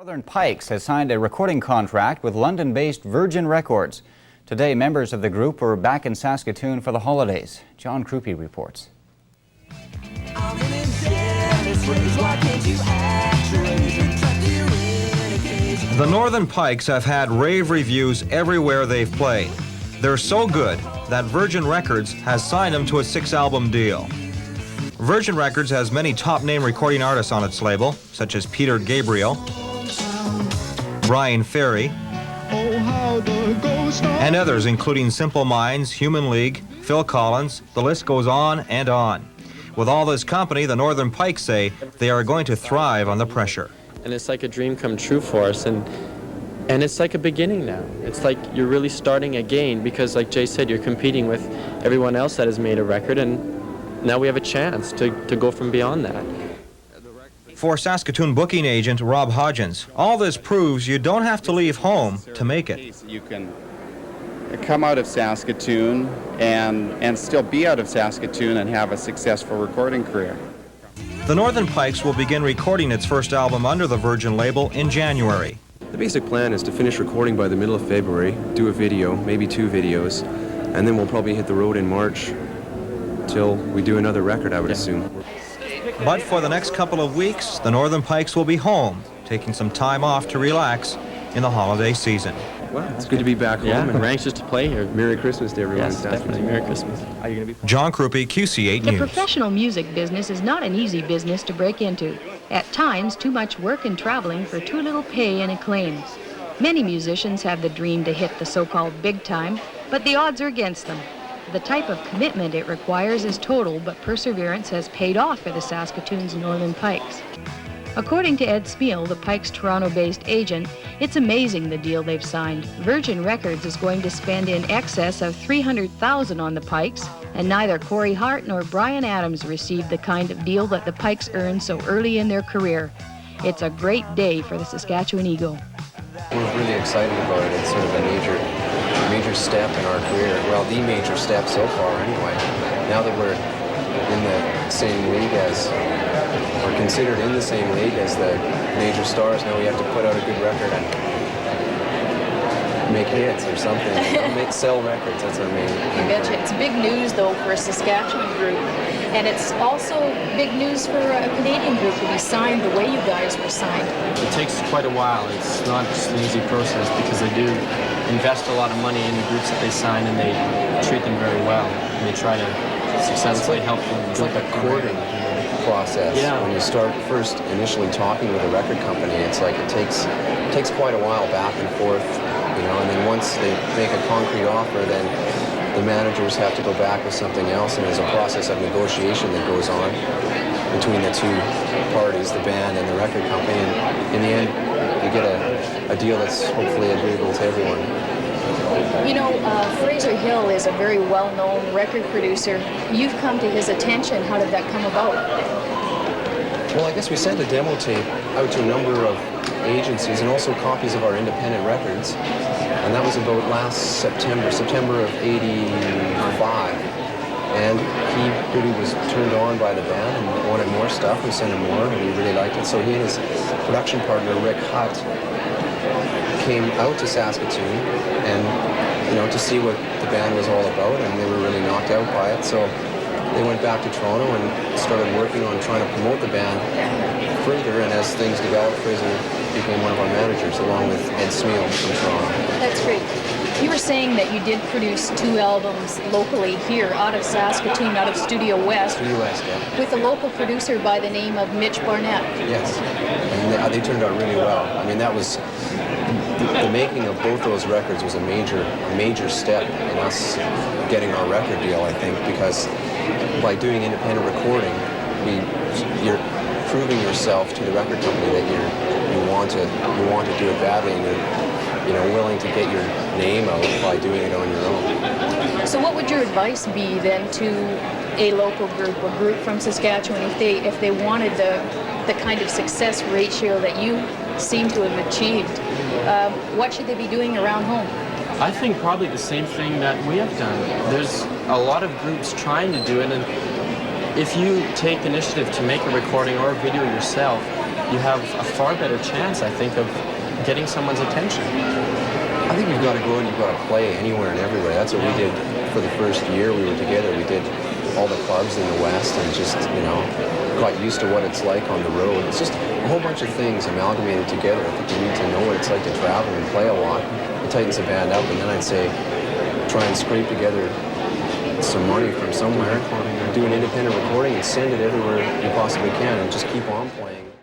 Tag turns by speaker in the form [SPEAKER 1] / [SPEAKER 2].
[SPEAKER 1] Northern Pikes has signed a recording contract with London-based Virgin Records. Today, members of the group were back in Saskatoon for the holidays. John Krupe reports.
[SPEAKER 2] The Northern Pikes have had rave reviews everywhere they've played. They're so good that Virgin Records has signed them to a 6-album deal. Virgin Records has many top-name recording artists on its label, such as Peter Gabriel, Brian Ferry, and others including Simple Minds, Human League, Phil Collins. The list goes on and on. With all this company, the Northern Pikes say they are going to thrive on the pressure.
[SPEAKER 3] And it's like a dream come true for us, and it's like a beginning now. It's like you're really starting again because, like Jay said, you're competing with everyone else that has made a record, and now we have a chance to go from beyond that.
[SPEAKER 2] For Saskatoon booking agent Rob Hodgins, all this proves you don't have to leave home to make it.
[SPEAKER 4] You can come out of Saskatoon and still be out of Saskatoon and have a successful recording career.
[SPEAKER 2] The Northern Pikes will begin recording its first album under the Virgin label in January.
[SPEAKER 5] The basic plan is to finish recording by the middle of February, do a video, maybe 2 videos, and then we'll probably hit the road in March till we do another record, I would assume.
[SPEAKER 2] But for the next couple of weeks, the Northern Pikes will be home, taking some time off to relax in the holiday season.
[SPEAKER 5] Well, it's good to be back home.
[SPEAKER 3] Yeah,
[SPEAKER 5] And
[SPEAKER 3] we're anxious to play here.
[SPEAKER 5] Merry Christmas to everyone.
[SPEAKER 3] Yes, definitely. Merry Christmas. Are you going to be?
[SPEAKER 2] John Krupe, QC8
[SPEAKER 6] The
[SPEAKER 2] News.
[SPEAKER 6] professional music business is not an easy business to break into. At times, too much work and traveling for too little pay and acclaim. Many musicians have the dream to hit the so-called big time, but the odds are against them. The type of commitment it requires is total, but perseverance has paid off for the Saskatoon's Northern Pikes. According to Ed Spiel, the Pikes' Toronto-based agent, it's amazing the deal they've signed. Virgin Records is going to spend in excess of $300,000 on the Pikes, and neither Corey Hart nor Brian Adams received the kind of deal that the Pikes earned so early in their career. It's a great day for the Saskatchewan Eagle.
[SPEAKER 7] We're really excited about it. It's sort of a major step in our career. Well, the major step so far anyway. Now that we're in the same league as, or considered in the same league as the major stars, now we have to put out a good record and make hits or something. Sell records, that's our main.
[SPEAKER 8] You betcha. It's big news, though, for a Saskatchewan group. And it's also big news for a Canadian group to be signed the way you guys were signed.
[SPEAKER 3] It takes quite a while. It's not just an easy process because they do invest a lot of money in the groups that they sign, and they treat them very well. And they try to successfully help them.
[SPEAKER 7] It's like a courting process.
[SPEAKER 3] Yeah.
[SPEAKER 7] When you start first initially talking with a record company, it's like it takes quite a while back and forth, and then once they make a concrete offer, then the managers have to go back with something else, and there's a process of negotiation that goes on between the two parties, the band and the record company, and in the end you get a deal that's hopefully agreeable to everyone.
[SPEAKER 8] Fraser Hill is a very well-known record producer. You've come to his attention. How did that come about?
[SPEAKER 7] Well, I guess we sent a demo tape out to a number of agencies and also copies of our independent records. And that was about last September of '85. And he really was turned on by the band and wanted more stuff. We sent him more, and he really liked it. So he and his production partner, Rick Hutt, came out to Saskatoon and to see what the band was all about, and they were really knocked out by it. So they went back to Toronto and started working on trying to promote the band further, and as things developed, Fraser became one of our managers along with Ed Spiel from Toronto.
[SPEAKER 8] That's great. You were saying that you did produce 2 albums locally here out of Saskatoon, out of Studio West.
[SPEAKER 7] Studio West, yeah.
[SPEAKER 8] With a local producer by the name of Mitch Barnett.
[SPEAKER 7] Yes, and they turned out really well. I mean, that was the making of both those records was a major step in us getting our record deal, I think, because by doing independent recording, you're proving yourself to the record company that you want to do it badly, and you're willing to get your name out by doing it on your own.
[SPEAKER 8] So what would your advice be then to a local group, a group from Saskatchewan, if they wanted the kind of success ratio that you seem to have achieved? What should they be doing around home?
[SPEAKER 3] I think probably the same thing that we have done. There's a lot of groups trying to do it, and if you take the initiative to make a recording or a video yourself, you have a far better chance, I think, of getting someone's attention.
[SPEAKER 7] I think you've got to go and you've got to play anywhere and everywhere. That's what we did for the first year we were together. We did all the clubs in the West and just, you know, got used to what it's like on the road. It's just a whole bunch of things amalgamated together. I think you need to know what it's like to travel and play a lot. It tightens the band up, and then I'd say try and scrape together some money from somewhere, do an independent recording and send it everywhere you possibly can and just keep on playing.